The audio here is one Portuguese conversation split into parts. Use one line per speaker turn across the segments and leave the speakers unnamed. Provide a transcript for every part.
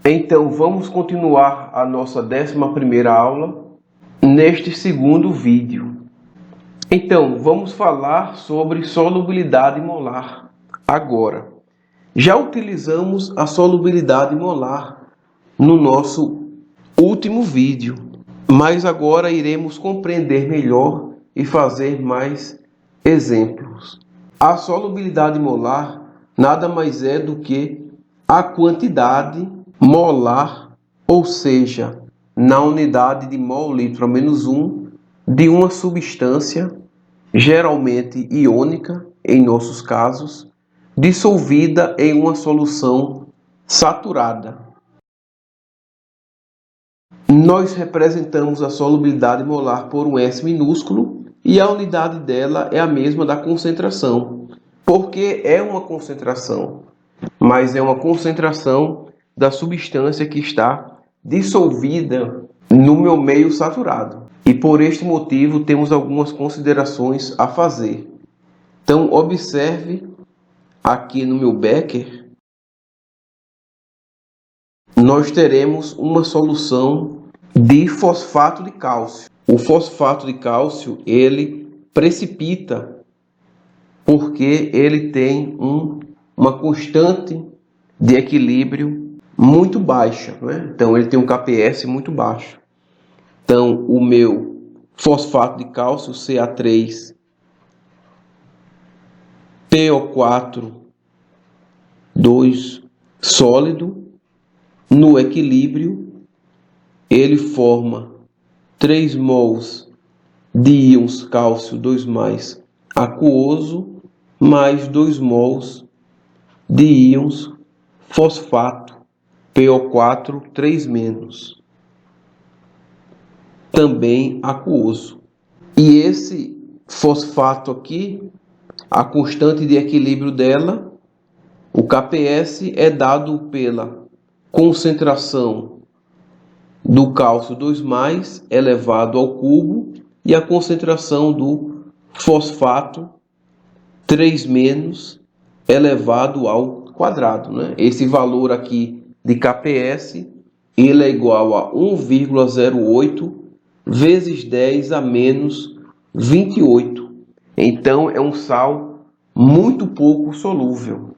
Então, vamos continuar a nossa 11ª aula neste segundo vídeo. Então, vamos falar sobre solubilidade molar agora. Já utilizamos a solubilidade molar no nosso último vídeo, mas agora iremos compreender melhor e fazer mais exemplos. A solubilidade molar nada mais é do que a quantidade molar, ou seja, na unidade de mol litro a menos 1, de uma substância, geralmente iônica, em nossos casos, dissolvida em uma solução saturada. Nós representamos a solubilidade molar por um S minúsculo e a unidade dela é a mesma da concentração, porque é uma concentração, mas é uma concentração da substância que está dissolvida no meu meio saturado. E por este motivo temos algumas considerações a fazer. Então observe aqui no meu becker, nós teremos uma solução de fosfato de cálcio. O fosfato de cálcio, ele precipita porque ele tem uma constante de equilíbrio muito baixa, né? Então ele tem um KPS muito baixo. Então o meu fosfato de cálcio, Ca3 PO4 2 sólido, no equilíbrio ele forma 3 mols de íons cálcio 2+ aquoso mais 2 mols de íons fosfato PO4 3-, também aquoso. E esse fosfato aqui, a constante de equilíbrio dela, o KPS, é dado pela concentração do cálcio 2+ elevado ao cubo e a concentração do fosfato 3- elevado ao quadrado, né? Esse valor aqui de KPS, ele é igual a 1,08 vezes 10 a menos 28. Então é um sal muito pouco solúvel,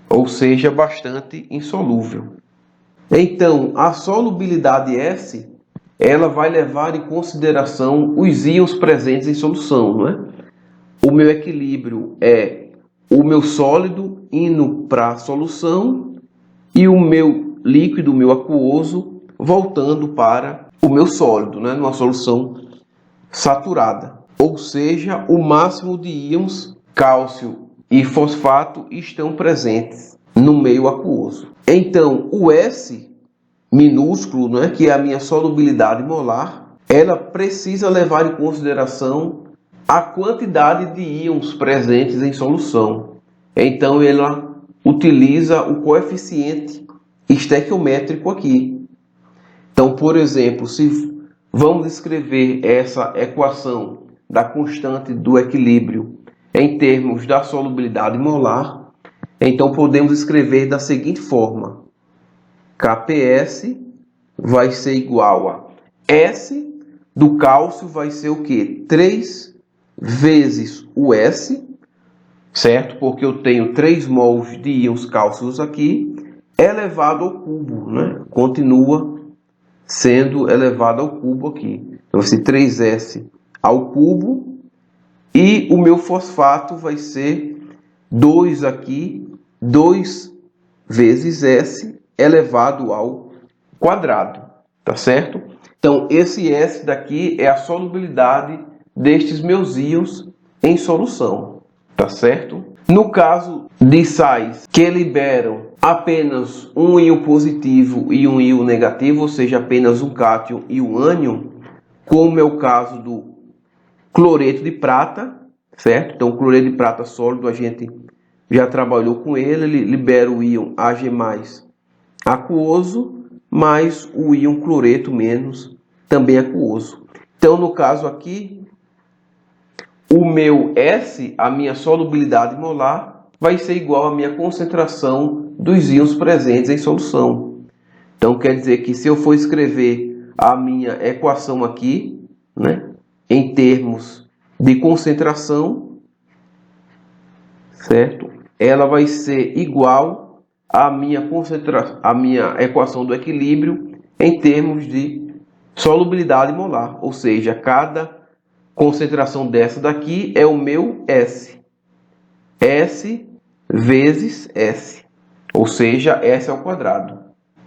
ou seja, bastante insolúvel. Então a solubilidade S, ela vai levar em consideração os íons presentes em solução, não é? O meu equilíbrio é o meu sólido indo para a solução e o meu líquido, o meu aquoso, voltando para o meu sólido, né? Numa solução saturada. Ou seja, o máximo de íons cálcio e fosfato estão presentes no meio aquoso. Então, o S minúsculo, né, que é a minha solubilidade molar, ela precisa levar em consideração a quantidade de íons presentes em solução. Então ela utiliza o coeficiente estequiométrico aqui. Então, por exemplo, se vamos escrever essa equação da constante do equilíbrio em termos da solubilidade molar, então podemos escrever da seguinte forma: KPS vai ser igual a S do cálcio vai ser o quê? 3 vezes o S, certo? Porque eu tenho 3 mols de íons cálcios aqui, elevado ao cubo, né? Continua sendo elevado ao cubo aqui. Então vai ser 3S ao cubo e o meu fosfato vai ser 2 aqui, 2 vezes S elevado ao quadrado, tá certo? Então esse S daqui é a solubilidade destes meus íons em solução, tá certo? No caso de sais que liberam apenas um íon positivo e um íon negativo, ou seja, apenas um cátion e um ânion, como é o caso do cloreto de prata, certo? Então o cloreto de prata sólido a gente já trabalhou com ele, ele libera o íon Ag+ aquoso, mais o íon cloreto menos, também aquoso. Então no caso aqui, o meu S, a minha solubilidade molar, vai ser igual à minha concentração dos íons presentes em solução. Então, quer dizer que se eu for escrever a minha equação aqui, né, em termos de concentração, certo? Ela vai ser igual à minha equação do equilíbrio em termos de solubilidade molar, ou seja, cada concentração dessa daqui é o meu S. S vezes S, ou seja, S ao quadrado,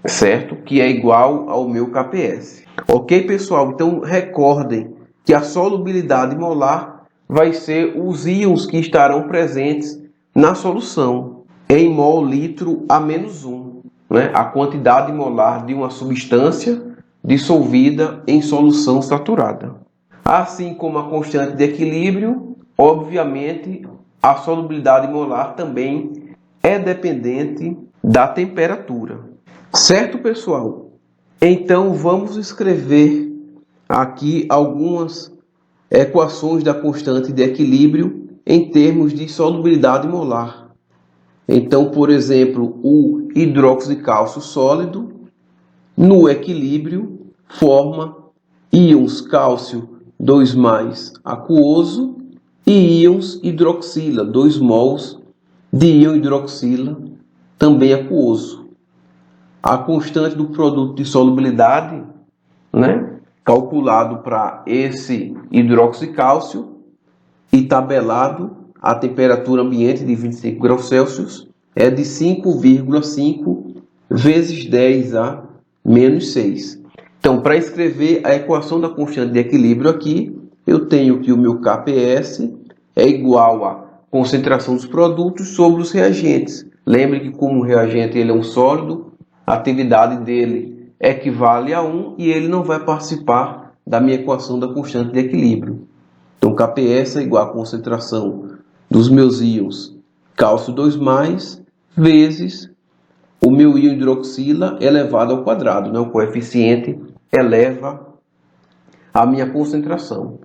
certo? Que é igual ao meu KPS. Ok, pessoal? Então, recordem que a solubilidade molar vai ser os íons que estarão presentes na solução em mol litro a menos 1, né? A quantidade molar de uma substância dissolvida em solução saturada. Assim como a constante de equilíbrio, obviamente, a solubilidade molar também é dependente da temperatura. Certo, pessoal? Então, vamos escrever aqui algumas equações da constante de equilíbrio em termos de solubilidade molar. Então, por exemplo, o hidróxido de cálcio sólido, no equilíbrio, forma íons cálcio 2+ aquoso e íons hidroxila, 2 mols de íon hidroxila, também aquoso. A constante do produto de solubilidade, né, calculado para esse hidróxido de cálcio e tabelado a temperatura ambiente de 25 graus Celsius, é de 5,5 vezes 10 a menos 6. Então, para escrever a equação da constante de equilíbrio aqui, eu tenho que o meu KPS é igual à concentração dos produtos sobre os reagentes. Lembre que como o reagente ele é um sólido, a atividade dele equivale a 1 e ele não vai participar da minha equação da constante de equilíbrio. Então, KPS é igual à concentração dos meus íons cálcio 2+, vezes o meu íon hidroxila elevado ao quadrado, né? O coeficiente eleva a minha concentração.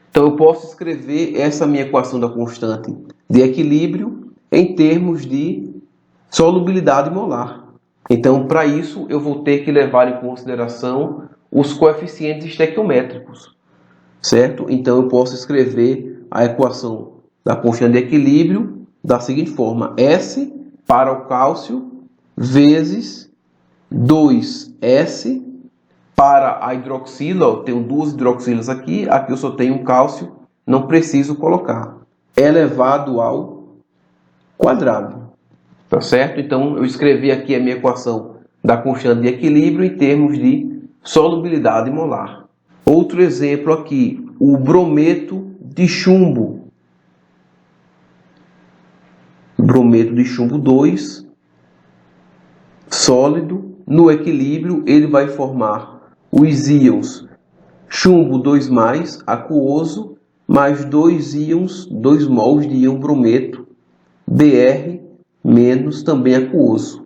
Então, eu posso escrever essa minha equação da constante de equilíbrio em termos de solubilidade molar. Então, para isso, eu vou ter que levar em consideração os coeficientes estequiométricos, certo? Então, eu posso escrever a equação da constante de equilíbrio da seguinte forma: S para o cálcio vezes 2S para a hidroxila. Eu tenho duas hidroxilas aqui, aqui eu só tenho um cálcio, não preciso colocar, elevado ao quadrado. Tá certo? Então, eu escrevi aqui a minha equação da constante de equilíbrio em termos de solubilidade molar. Outro exemplo aqui, o brometo de chumbo. Brometo de chumbo 2, sólido, no equilíbrio, ele vai formar os íons chumbo 2+, aquoso, mais 2 íons, 2 mols de íon brometo, Br, menos também aquoso.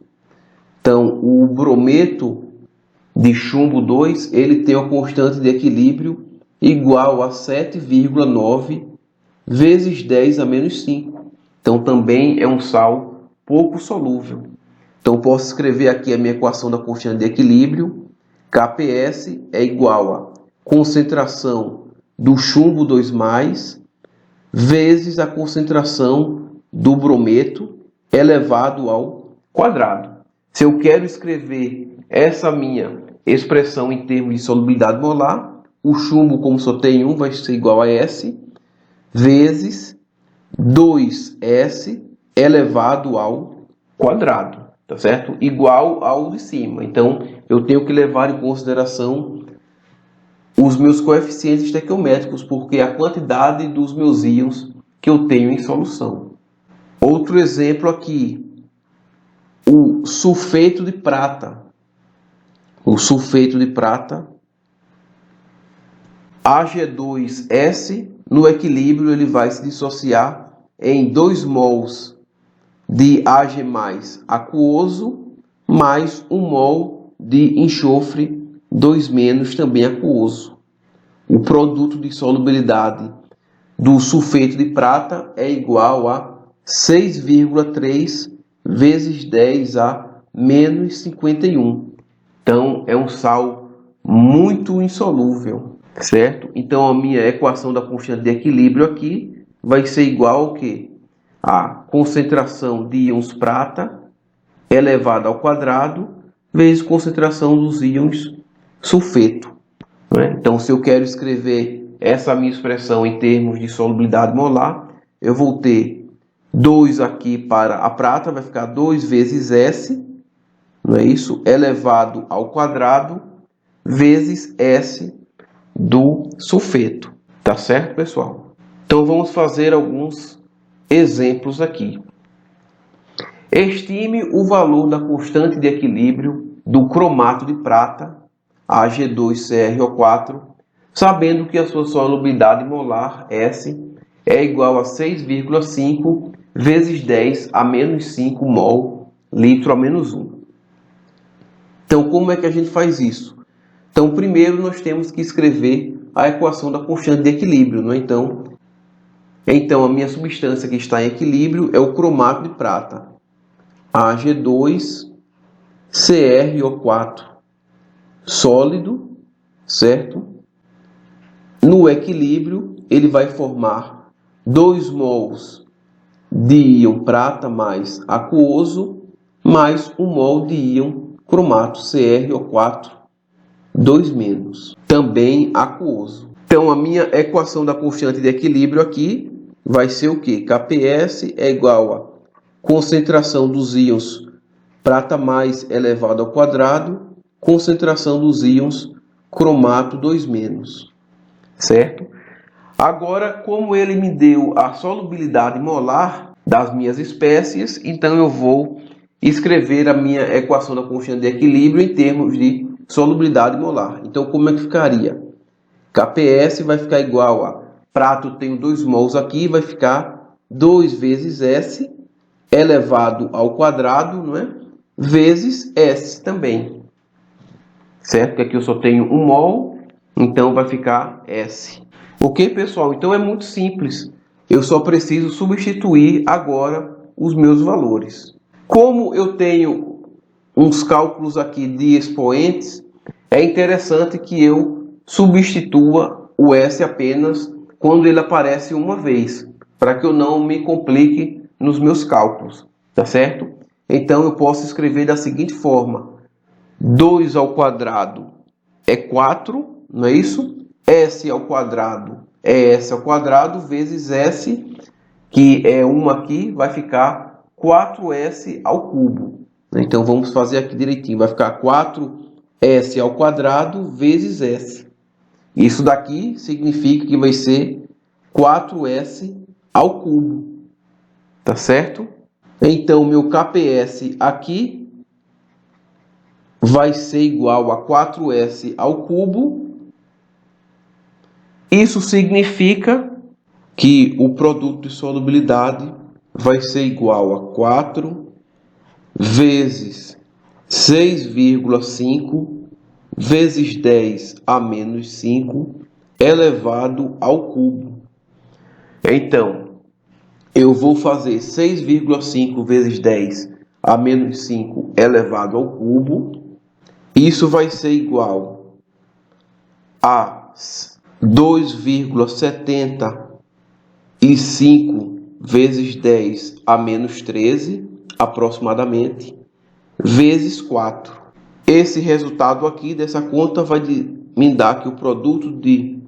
Então, o brometo de chumbo 2, ele tem uma constante de equilíbrio igual a 7,9 vezes 10 a menos 5. Então, também é um sal pouco solúvel. Então, posso escrever aqui a minha equação da constante de equilíbrio. KPS é igual a concentração do chumbo 2+, vezes a concentração do brometo elevado ao quadrado. Se eu quero escrever essa minha expressão em termos de solubilidade molar, o chumbo, como só tem um, vai ser igual a S, vezes 2S elevado ao quadrado, tá certo? Igual ao de cima. Então, eu tenho que levar em consideração os meus coeficientes estequiométricos, porque é a quantidade dos meus íons que eu tenho em solução. Outro exemplo aqui, o sulfeto de prata. O sulfeto de prata, Ag2S, no equilíbrio ele vai se dissociar em 2 mols de Ag+ aquoso, mais 1 mol de enxofre 2- também aquoso. O produto de solubilidade do sulfeto de prata é igual a 6,3 vezes 10 a menos 51. Então, é um sal muito insolúvel, certo? Então, a minha equação da constante de equilíbrio aqui vai ser igual ao quê? A concentração de íons prata elevado ao quadrado vezes concentração dos íons sulfeto. Né? Então, se eu quero escrever essa minha expressão em termos de solubilidade molar, eu vou ter 2 aqui para a prata, vai ficar 2 vezes S, não é isso? Elevado ao quadrado vezes S do sulfeto. Tá certo, pessoal? Então, vamos fazer alguns exemplos aqui. Estime o valor da constante de equilíbrio do cromato de prata, Ag2CrO4, sabendo que a sua solubilidade molar, S, é igual a 6,5 vezes 10 a menos 5 mol litro a menos 1. Então, como é que a gente faz isso? Então, primeiro nós temos que escrever a equação da constante de equilíbrio, não é? Então, a minha substância que está em equilíbrio é o cromato de prata, Ag2CrO4 sólido, certo? No equilíbrio, ele vai formar 2 mols de íon prata mais aquoso, mais 1 mol de íon cromato CrO4, 2-, também aquoso. Então, a minha equação da constante de equilíbrio aqui vai ser o quê? KPS é igual a concentração dos íons prata mais elevado ao quadrado, concentração dos íons cromato 2-, certo? Agora, como ele me deu a solubilidade molar das minhas espécies, então eu vou escrever a minha equação da constante de equilíbrio em termos de solubilidade molar. Então, como é que ficaria? KPS vai ficar igual a prata, eu tenho 2 mols aqui, vai ficar 2 vezes S elevado ao quadrado, não é? Vezes S também, certo? Porque aqui eu só tenho 1 mol, então vai ficar S. Ok, pessoal? Então é muito simples. Eu só preciso substituir agora os meus valores. Como eu tenho uns cálculos aqui de expoentes, é interessante que eu substitua o S apenas quando ele aparece uma vez, para que eu não me complique nos meus cálculos, tá certo? Então eu posso escrever da seguinte forma: 2 ao quadrado é 4, não é isso? S ao quadrado é S ao quadrado vezes S, que é 1 aqui, vai ficar 4S ao cubo. Então vamos fazer aqui direitinho, vai ficar 4S ao quadrado vezes S. Isso daqui significa que vai ser 4S ao cubo, tá certo? Então meu KPS aqui vai ser igual a 4S ao cubo. Isso significa que o produto de solubilidade vai ser igual a 4 vezes 6,5 vezes 10 a menos 5 elevado ao cubo. Então, eu vou fazer 6,5 vezes 10 a menos 5 elevado ao cubo. Isso vai ser igual a 2,75 vezes 10 a menos 13, aproximadamente, vezes 4. Esse resultado aqui dessa conta vai me dar que o produto de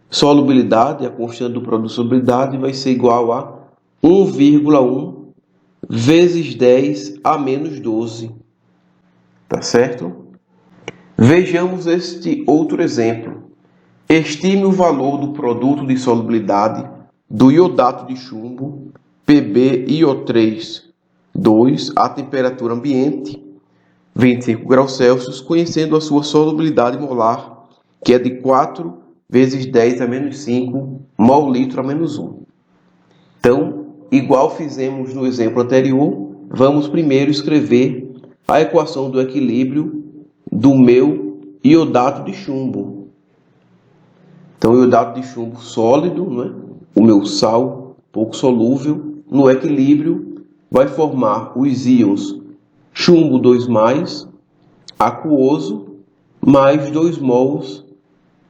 solubilidade, a constante do produto de solubilidade, vai ser igual a 1,1 vezes 10 a menos 12. Tá certo? Vejamos este outro exemplo. Estime o valor do produto de solubilidade do iodato de chumbo PbIO3 2 a temperatura ambiente, 25 graus Celsius, conhecendo a sua solubilidade molar, que é de 4 vezes 10 a menos 5 mol litro a menos 1. Então, igual fizemos no exemplo anterior, vamos primeiro escrever a equação do equilíbrio do meu iodato de chumbo. Então, o iodato de chumbo sólido, né? O meu sal pouco solúvel, no equilíbrio, vai formar os íons chumbo 2+, aquoso, mais 2 mols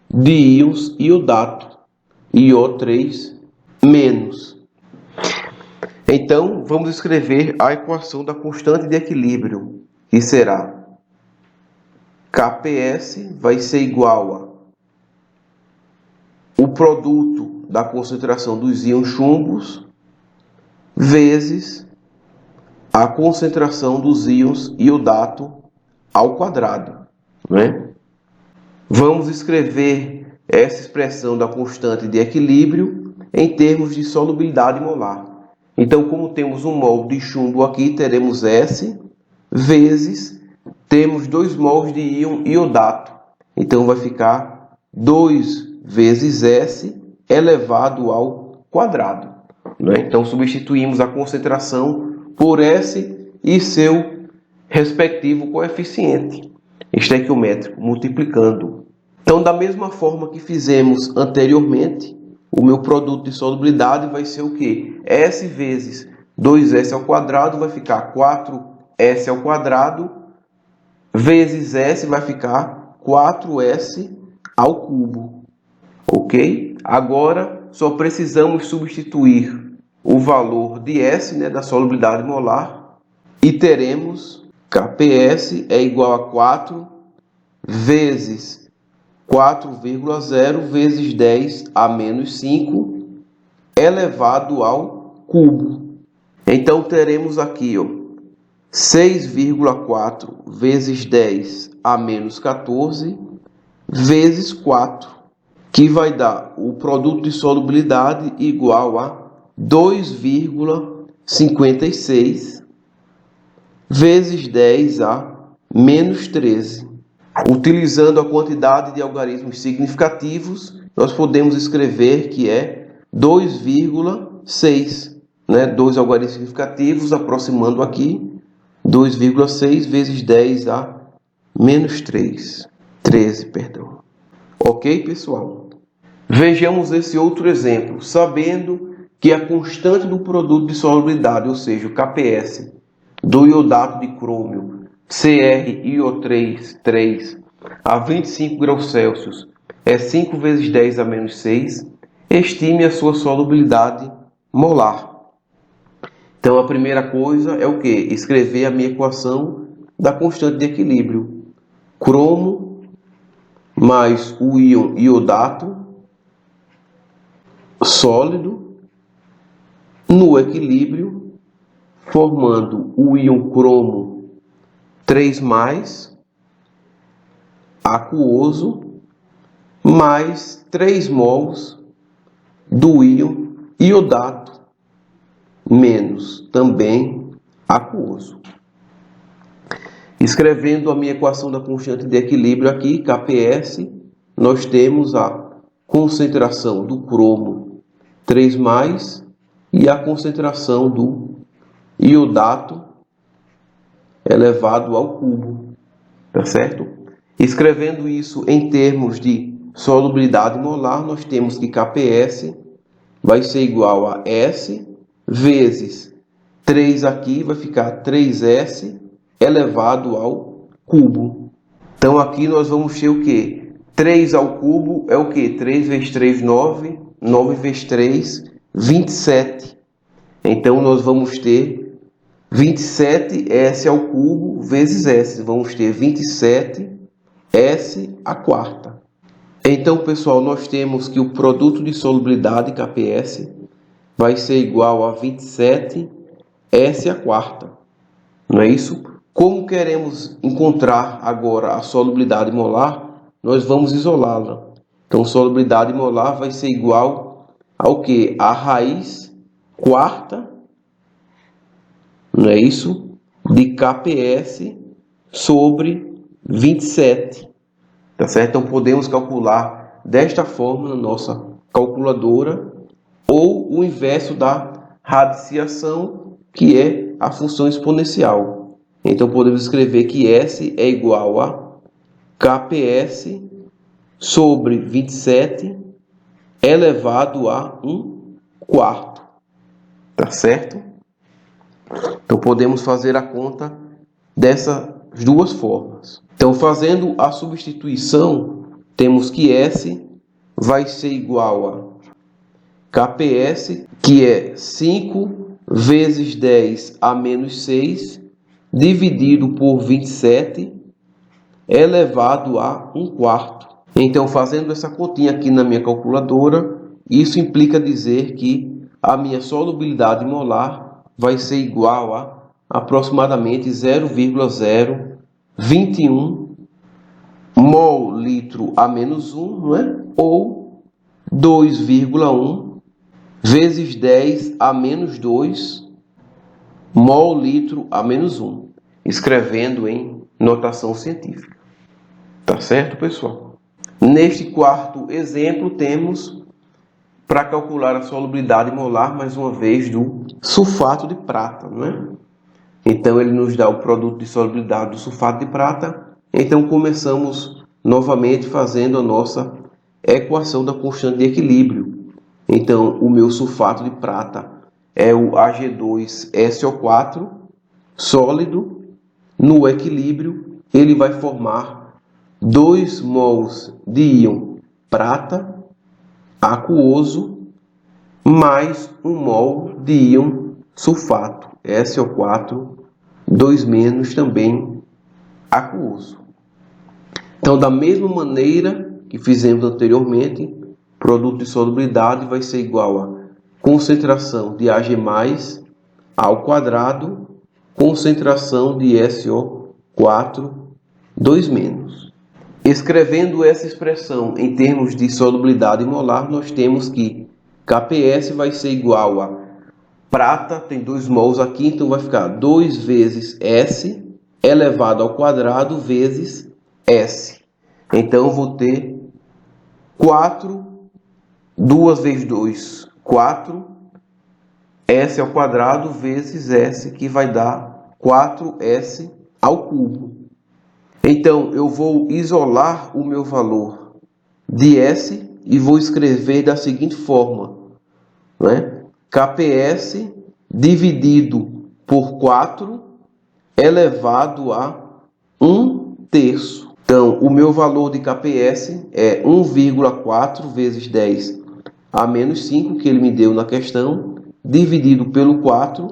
de íons iodato, IO3-. Então, vamos escrever a equação da constante de equilíbrio, que será Kps vai ser igual a o produto da concentração dos íons chumbos vezes a concentração dos íons iodato ao quadrado, né? Vamos escrever essa expressão da constante de equilíbrio em termos de solubilidade molar. Então, como temos 1 mol de chumbo aqui, teremos S vezes, temos 2 mols de íon iodato. Então, vai ficar 2 vezes S elevado ao quadrado, né? Então, substituímos a concentração por S e seu respectivo coeficiente estequiométrico, multiplicando. Então, da mesma forma que fizemos anteriormente, o meu produto de solubilidade vai ser o quê? S vezes 2S ao quadrado vai ficar 4S ao quadrado, vezes S vai ficar 4S ao cubo. Ok? Agora, só precisamos substituir o valor de S, né, da solubilidade molar, e teremos Kps é igual a 4 vezes 4,0 vezes 10 a menos 5 elevado ao cubo. Então, teremos aqui 6,4 vezes 10 a menos 14 vezes 4, que vai dar o produto de solubilidade igual a 2,56 vezes 10 a menos 13. Utilizando a quantidade de algarismos significativos, nós podemos escrever que é 2,6, né? 2 algarismos significativos, aproximando aqui, 2,6 vezes 10 a menos 13, perdão. Ok, pessoal? Vejamos esse outro exemplo, sabendo que a constante do produto de solubilidade, ou seja, o Kps, do iodato de crômio, CrIO3 a 25 graus Celsius é 5 vezes 10 a menos 6, estime a sua solubilidade molar. Então, a primeira coisa é o quê? Escrever a minha equação da constante de equilíbrio. Cromo mais o íon iodato sólido no equilíbrio, formando o íon cromo 3+, aquoso, mais 3 mols do íon iodato, menos também aquoso. Escrevendo a minha equação da constante de equilíbrio aqui, Kps, nós temos a concentração do cromo 3+, e a concentração do iodato elevado ao cubo, tá certo? Escrevendo isso em termos de solubilidade molar, nós temos que Kps vai ser igual a S vezes 3 aqui, vai ficar 3S elevado ao cubo. Então, aqui nós vamos ter o quê? 3 ao cubo é o quê? 3 vezes 3, 9. 9 vezes 3, 27. Então, nós vamos ter 27S ao cubo vezes S. Vamos ter 27S à quarta. Então, pessoal, nós temos que o produto de solubilidade, Kps, vai ser igual a 27S à quarta. Não é isso? Como queremos encontrar agora a solubilidade molar, nós vamos isolá-la. Então, solubilidade molar vai ser igual ao quê? A raiz quarta, não é isso? De Kps sobre 27. Tá certo? Então, podemos calcular desta forma na nossa calculadora, ou o inverso da radiciação, que é a função exponencial. Então, podemos escrever que S é igual a Kps sobre 27 elevado a 1/4. Tá certo? Então podemos fazer a conta dessas duas formas. Então, fazendo a substituição, temos que S vai ser igual a KPS, que é 5 vezes 10 a menos 6, dividido por 27, elevado a 1/4. Então, fazendo essa continha aqui na minha calculadora, isso implica dizer que a minha solubilidade molar vai ser igual a aproximadamente 0,021 mol litro a menos 1, não é? Ou 2,1 vezes 10 a menos 2 mol litro a menos 1, escrevendo em notação científica. Tá certo, pessoal? Neste quarto exemplo, temos para calcular a solubilidade molar, mais uma vez, do sulfato de prata, não é? Então, ele nos dá o produto de solubilidade do sulfato de prata. Então, começamos novamente fazendo a nossa equação da constante de equilíbrio. Então, o meu sulfato de prata é o Ag2SO4 sólido. No equilíbrio, ele vai formar 2 mols de íon prata aquoso mais 1 mol de íon sulfato SO4 2- também aquoso. Então, da mesma maneira que fizemos anteriormente, produto de solubilidade vai ser igual a concentração de Ag+ ao quadrado, concentração de SO4 2-. Escrevendo essa expressão em termos de solubilidade molar, nós temos que KPS vai ser igual a prata, tem 2 mols aqui, então vai ficar 2 vezes S elevado ao quadrado vezes S. Então, eu vou ter 4, 2 vezes 2, 4, S ao quadrado vezes S, que vai dar 4S ao cubo. Então, eu vou isolar o meu valor de S e vou escrever da seguinte forma, né? KPS dividido por 4 elevado a 1/3. Então, o meu valor de KPS é 1,4 vezes 10 a menos 5, que ele me deu na questão, dividido pelo 4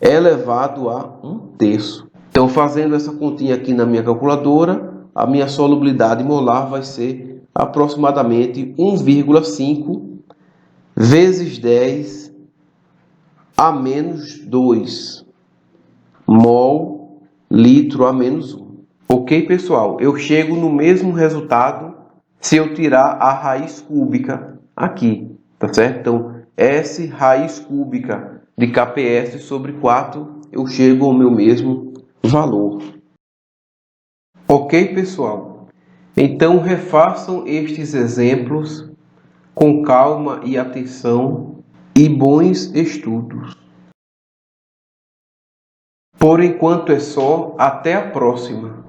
elevado a 1/3. Então, fazendo essa continha aqui na minha calculadora, a minha solubilidade molar vai ser aproximadamente 1,5 vezes 10 a menos 2 mol litro a menos 1. Ok, pessoal? Eu chego no mesmo resultado se eu tirar a raiz cúbica aqui, tá certo? Então, S raiz cúbica de KPS sobre 4, eu chego ao meu mesmo valor. Ok, pessoal? Então, refaçam estes exemplos com calma e atenção e bons estudos. Por enquanto é só, até a próxima.